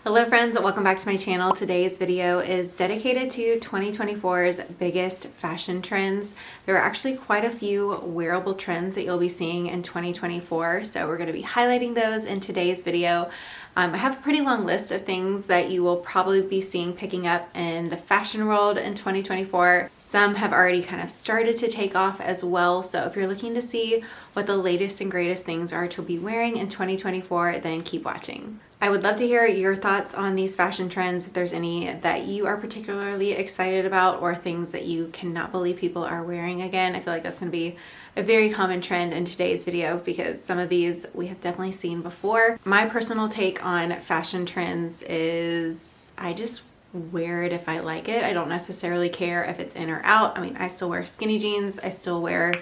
Hello friends, welcome back to my channel. Today's video is dedicated to 2024's biggest fashion trends. There are actually quite a few wearable trends that you'll be seeing in 2024, so we're going to be highlighting those in today's video. I have a pretty long list of things that you will probably be seeing picking up in the fashion world in 2024. Some have already kind of started to take off as well, so if you're looking to see what the latest and greatest things are to be wearing in 2024, then keep watching. I would love to hear your thoughts on these fashion trends, if there's any that you are particularly excited about or things that you cannot believe people are wearing again. I feel like that's going to be a very common trend in today's video because some of these we have definitely seen before. My personal take on fashion trends is I just wear it if I like it. I don't necessarily care if it's in or out. I mean, I still wear skinny jeans. I still wear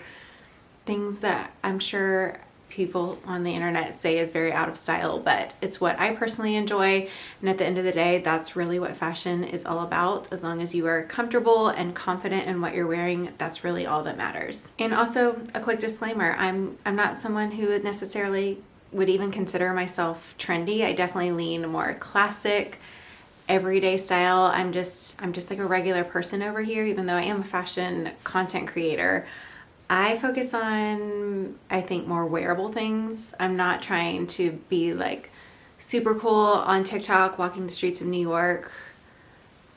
things that I'm sure people on the internet say is very out of style, but it's what I personally enjoy. And at the end of the day, that's really what fashion is all about. As long as you are comfortable and confident in what you're wearing, that's really all that matters. And also a quick disclaimer, I'm not someone who would necessarily would even consider myself trendy. I definitely lean more classic, everyday style. I'm just like a regular person over here, even though I am a fashion content creator. I focus on, I think, more wearable things. I'm not trying to be like super cool on TikTok, walking the streets of New York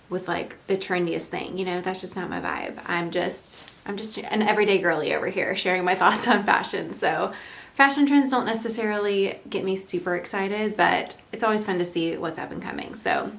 with like the trendiest thing. You know, that's just not my vibe. I'm just an everyday girly over here sharing my thoughts on fashion. So fashion trends don't necessarily get me super excited, but it's always fun to see what's up and coming. So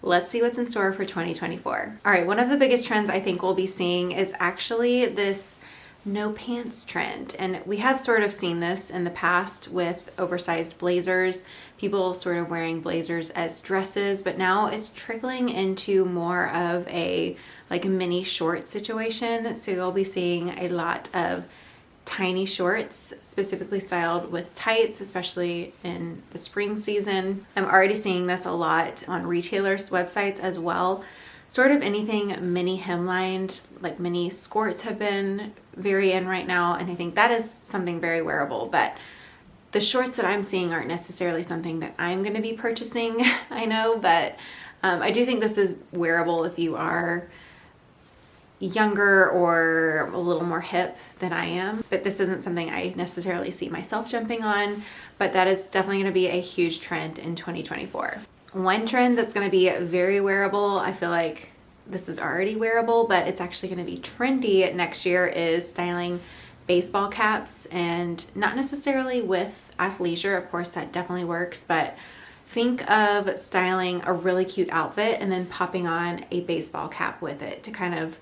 let's see what's in store for 2024. All right, one of the biggest trends I think we'll be seeing is actually this no pants trend. And we have sort of seen this in the past with oversized blazers, people sort of wearing blazers as dresses, but now it's trickling into more of a like a mini short situation. So you'll be seeing a lot of tiny shorts, specifically styled with tights, especially in the spring season. I'm already seeing this a lot on retailers' websites as well. Sort of anything mini hemlined, like mini skirts have been very in right now, and I think that is something very wearable. But the shorts that I'm seeing aren't necessarily something that I'm going to be purchasing, I know, but I do think this is wearable if you are younger or a little more hip than I am. But this isn't something I necessarily see myself jumping on, but that is definitely going to be a huge trend in 2024. One trend that's going to be very wearable, I feel like this is already wearable, but it's actually going to be trendy next year, is styling baseball caps, and not necessarily with athleisure. Of course, that definitely works, but think of styling a really cute outfit and then popping on a baseball cap with it to kind of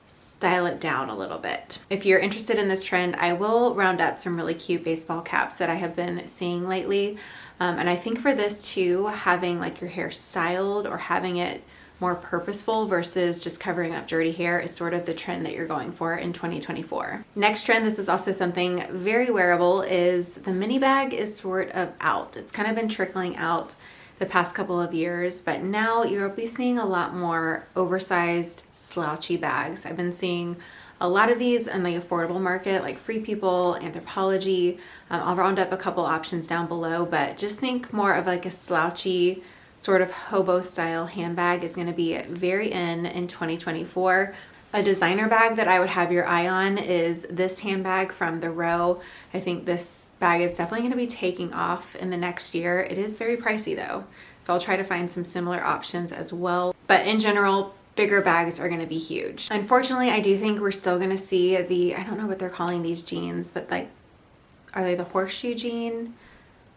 style it down a little bit. If you're interested in this trend, I will round up some really cute baseball caps that I have been seeing lately. And I think for this too, having like your hair styled or having it more purposeful versus just covering up dirty hair is sort of the trend that you're going for in 2024. Next trend, this is also something very wearable, is the mini bag is sort of out. It's kind of been trickling out the past couple of years, but now you'll be seeing a lot more oversized slouchy bags. I've been seeing a lot of these in the affordable market, like Free People, Anthropologie. I'll round up a couple options down below, but just think more of like a slouchy sort of hobo style handbag is going to be very in 2024. A designer bag that I would have your eye on is this handbag from The Row. I think this bag is definitely going to be taking off in the next year. It is very pricey though, so I'll try to find some similar options as well. But in general, bigger bags are going to be huge. Unfortunately, I do think we're still going to see I don't know what they're calling these jeans, but like, are they the horseshoe jean?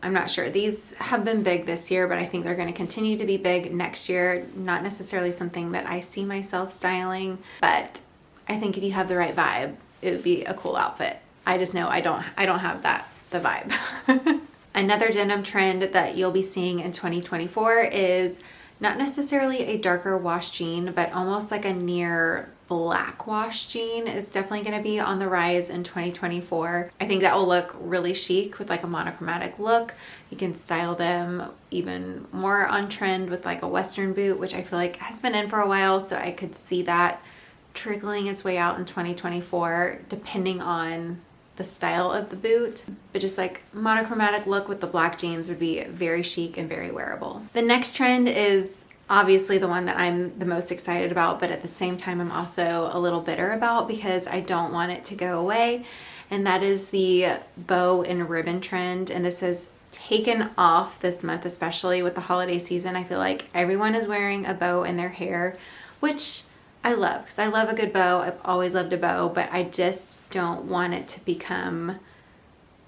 I'm not sure. These have been big this year, but I think they're going to continue to be big next year. Not necessarily something that I see myself styling, but I think if you have the right vibe, it would be a cool outfit. I just know I don't have the vibe. Another denim trend that you'll be seeing in 2024 is not necessarily a darker wash jean, but almost like a near black wash jean is definitely going to be on the rise in 2024. I think that will look really chic with like a monochromatic look. You can style them even more on trend with like a Western boot, which I feel like has been in for a while, so I could see that trickling its way out in 2024 depending on the style of the boot, but just like monochromatic look with the black jeans would be very chic and very wearable. The next trend is obviously the one that I'm the most excited about, but at the same time I'm also a little bitter about because I don't want it to go away, and that is the bow and ribbon trend. And this has taken off this month, especially with the holiday season. I feel like everyone is wearing a bow in their hair, which I love because I love a good bow. I've always loved a bow, but I just don't want it to become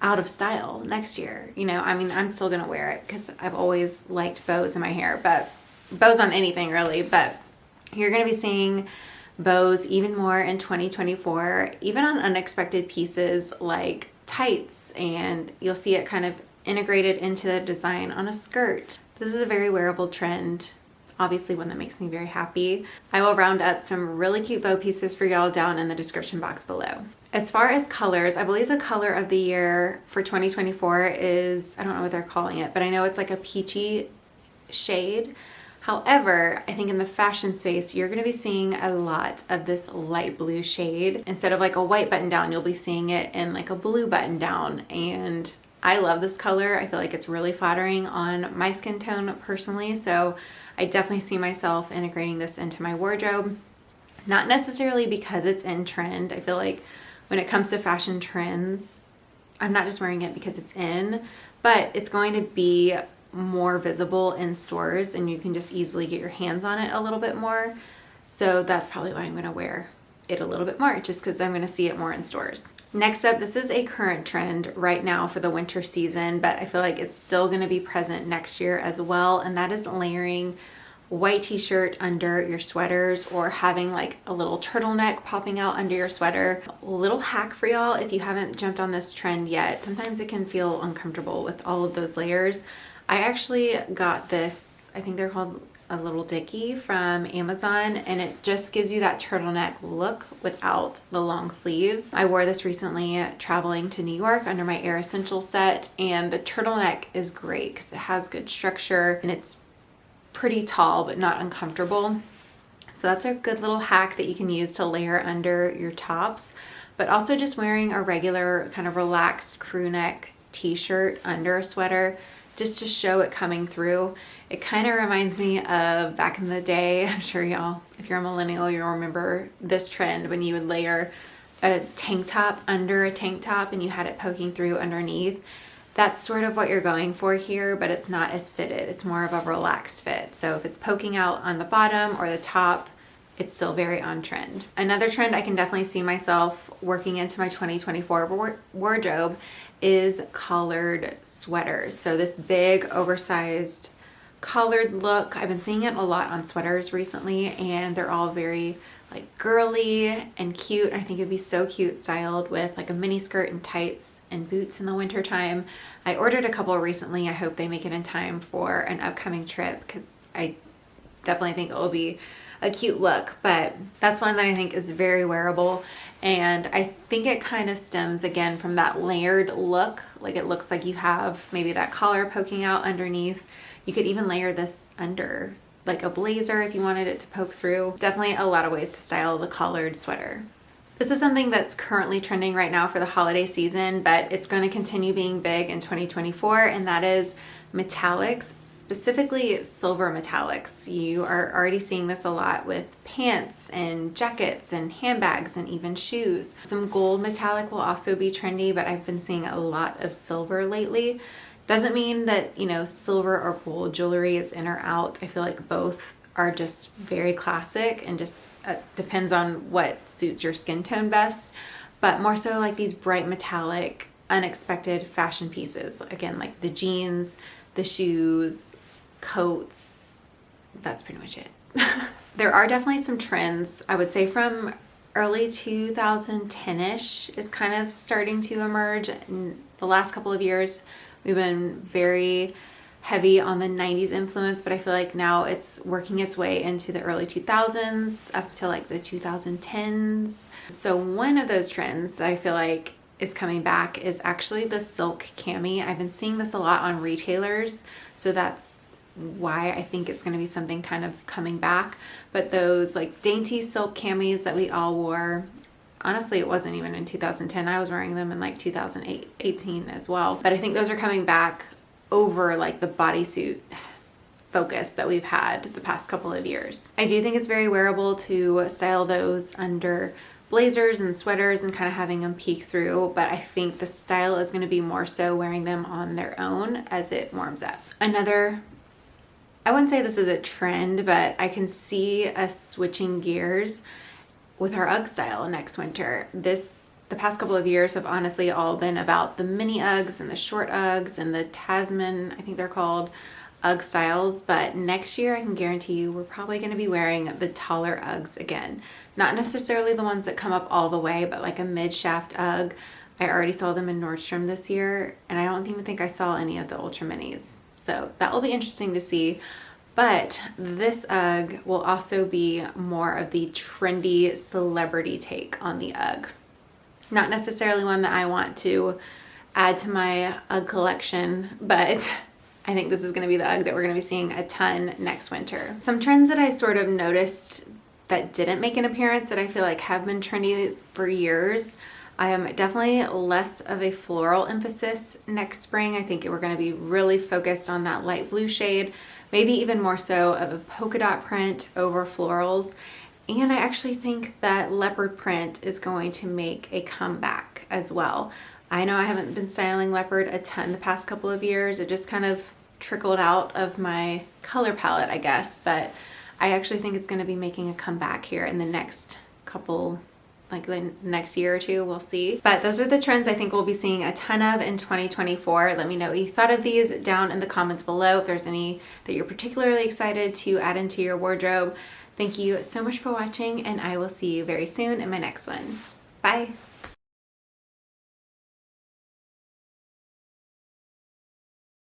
out of style next year. You know, I mean, I'm still gonna wear it because I've always liked bows in my hair, but bows on anything really. But you're gonna be seeing bows even more in 2024, even on unexpected pieces like tights, and you'll see it kind of integrated into the design on a skirt. This is a very wearable trend, obviously one that makes me very happy. I will round up some really cute bow pieces for y'all down in the description box below. As far as colors, I believe the color of the year for 2024 is, I don't know what they're calling it, but I know it's like a peachy shade. However, I think in the fashion space, you're gonna be seeing a lot of this light blue shade. Instead of like a white button down, you'll be seeing it in like a blue button down. And I love this color. I feel like it's really flattering on my skin tone personally. So I definitely see myself integrating this into my wardrobe. Not necessarily because it's in trend. I feel like when it comes to fashion trends, I'm not just wearing it because it's in, but it's going to be more visible in stores and you can just easily get your hands on it a little bit more. So that's probably why I'm gonna wear it a little bit more, just because I'm gonna see it more in stores. Next up, this is a current trend right now for the winter season, but I feel like it's still gonna be present next year as well, and that is layering white t-shirt under your sweaters or having like a little turtleneck popping out under your sweater. A little hack for y'all if you haven't jumped on this trend yet. Sometimes it can feel uncomfortable with all of those layers. I actually got this, I think they're called a little dickie from Amazon, and it just gives you that turtleneck look without the long sleeves. I wore this recently traveling to New York under my Air Essentials set, and the turtleneck is great because it has good structure and it's pretty tall but not uncomfortable. So that's a good little hack that you can use to layer under your tops, but also just wearing a regular kind of relaxed crew neck t-shirt under a sweater just to show it coming through. It kind of reminds me of back in the day. I'm sure y'all, if you're a millennial, you'll remember this trend when you would layer a tank top under a tank top and you had it poking through underneath. That's sort of what you're going for here, but it's not as fitted. It's more of a relaxed fit. So if it's poking out on the bottom or the top, it's still very on trend. Another trend I can definitely see myself working into my 2024 wardrobe is collared sweaters. So this big oversized collared look, I've been seeing it a lot on sweaters recently, and they're all very like girly and cute. I think it'd be so cute styled with like a mini skirt and tights and boots in the winter time. I ordered a couple recently. I hope they make it in time for an upcoming trip because I definitely think it will be a cute look, but that's one that I think is very wearable. And I think it kind of stems again from that layered look. Like it looks like you have maybe that collar poking out underneath. You could even layer this under like a blazer if you wanted it to poke through. Definitely a lot of ways to style the collared sweater. This is something that's currently trending right now for the holiday season, but it's going to continue being big in 2024, and that is metallics, specifically silver metallics. You are already seeing this a lot with pants and jackets and handbags and even shoes. Some gold metallic will also be trendy, but I've been seeing a lot of silver lately. Doesn't mean that, you know, silver or gold jewelry is in or out. I feel like both are just very classic and just depends on what suits your skin tone best. But more so like these bright metallic, unexpected fashion pieces. Again, like the jeans, the shoes, coats, that's pretty much it. There are definitely some trends, I would say from early 2010-ish is kind of starting to emerge. In the last couple of years, we've been very heavy on the 90s influence, but I feel like now it's working its way into the early 2000s up to like the 2010s. So one of those trends that I feel like is coming back is actually the silk cami. I've been seeing this a lot on retailers, so that's why I think it's going to be something kind of coming back. But those like dainty silk camis that we all wore honestly, it wasn't even in 2010. I was wearing them in like 2018 as well. But I think those are coming back over like the bodysuit focus that we've had the past couple of years. I do think it's very wearable to style those under blazers and sweaters and kind of having them peek through, but I think the style is going to be more so wearing them on their own as it warms up. Another, I wouldn't say this is a trend, but I can see us switching gears with our UGG style next winter. The past couple of years have honestly all been about the mini Uggs and the short Uggs and the Tasman, I think they're called, UGG styles, but next year I can guarantee you we're probably going to be wearing the taller Uggs again. Not necessarily the ones that come up all the way, but like a mid-shaft Ugg. I already saw them in Nordstrom this year, and I don't even think I saw any of the Ultra Minis. So that will be interesting to see. But this UGG will also be more of the trendy celebrity take on the UGG. Not necessarily one that I want to add to my UGG collection, but I think this is going to be the UGG that we're going to be seeing a ton next winter. Some trends that I sort of noticed that didn't make an appearance that I feel like have been trendy for years. I am definitely less of a floral emphasis next spring. I think we're going to be really focused on that light blue shade, maybe even more so of a polka dot print over florals. And I actually think that leopard print is going to make a comeback as well. I know I haven't been styling leopard a ton the past couple of years. It just kind of trickled out of my color palette, I guess, but I actually think it's going to be making a comeback here in the next couple, like the next year or two, we'll see. But those are the trends I think we'll be seeing a ton of in 2024. Let me know what you thought of these down in the comments below. If there's any that you're particularly excited to add into your wardrobe. Thank you so much for watching, and I will see you very soon in my next one. Bye.